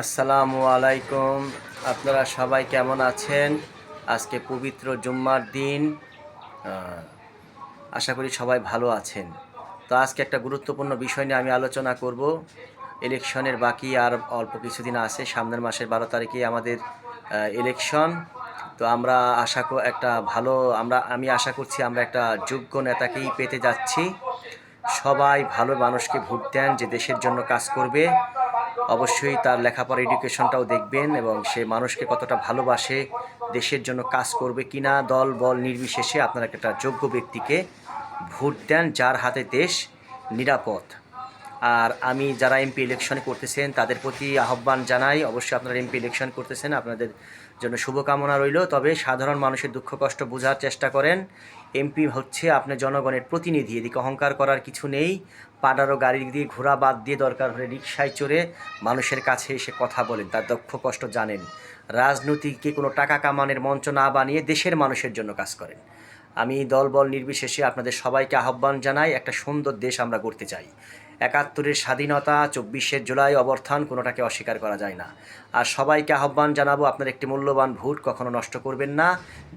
আসসালামু আলাইকুম। আপনারা সবাই কেমন আছেন? আজকে পবিত্র জুম্মার দিন। আশা করি সবাই ভালো আছেন। তো আজকে একটা গুরুত্বপূর্ণ বিষয় নিয়ে আমি আলোচনা করব। ইলেকশনের বাকি আর অল্প কিছুদিন আছে, সামনের মাসের 12 তারিখে আমাদের ইলেকশন। তো আমরা একটা ভালো আমি আশা করছি আমরা একটা যোগ্য নেতাকেই পেতে যাচ্ছি। সবাই ভালো মানুষকে ভোট দেন যে দেশের জন্য কাজ করবে। অবশ্যই তার লেখাপড়া এডুকেশনটাও দেখবেন এবং সে মানুষকে কতটা ভালোবাসে, দেশের জন্য কাজ করবে কিনা, দল বল নির্বিশেষে আপনারা একটা যোগ্য ব্যক্তিকে ভোট দেন যার হাতে দেশ নিরাপদ। আর আমি যারা এমপি ইলেকশন করতেছেন তাদের প্রতি আহ্বান জানাই, অবশ্যই আপনারা এমপি ইলেকশন করতেছেন, আপনাদের জন্য শুভকামনা রইল। তবে সাধারণ মানুষের দুঃখ কষ্ট বোঝার চেষ্টা করেন। এমপি হচ্ছে আপনার জনগণের প্রতিনিধি, এদিকে অহংকার করার কিছু নেই। পাড়ারও গাড়ি দিয়ে ঘোড়া বাদ দিয়ে দরকার হলে রিকশায় চড়ে মানুষের কাছে এসে কথা বলেন, তার দুঃখ কষ্ট জানেন। রাজনীতিকে কোনো টাকা কামানোর মঞ্চ না বানিয়ে দেশের মানুষের জন্য কাজ করেন। আমি দলবল নির্বিশেষে আপনাদের সবাইকে আহ্বান জানাই, একটা সুন্দর দেশ আমরা গড়তে চাই। ৭১-এর স্বাধীনতা, ২৪শে জুলাই অভ্যুত্থান, কোনোটাকে অস্বীকার করা যায় না। আর সবাইকে আহ্বান জানাবো, আপনার একটি মূল্যবান ভোট কখনো নষ্ট করবেন না,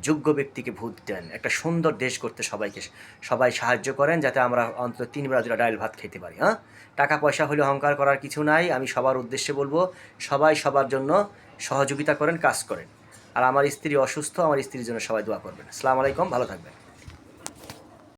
যোগ্য ব্যক্তিকে ভোট দেন। একটা সুন্দর দেশ করতে সবাই সাহায্য করেন, যাতে আমরা অন্তত ৩ বেলা ২টা ডাইল ভাত খেতে পারি। টাকা পয়সা হলে অহংকার করার কিছু নাই। আমি সবার উদ্দেশ্যে বলবো, সবাই সবার জন্য সহযোগিতা করেন, কাজ করেন। আর আমার স্ত্রী অসুস্থ, আমার স্ত্রীর জন্য সবাই দোয়া করবেন। আসসালামু আলাইকুম, ভালো থাকবেন।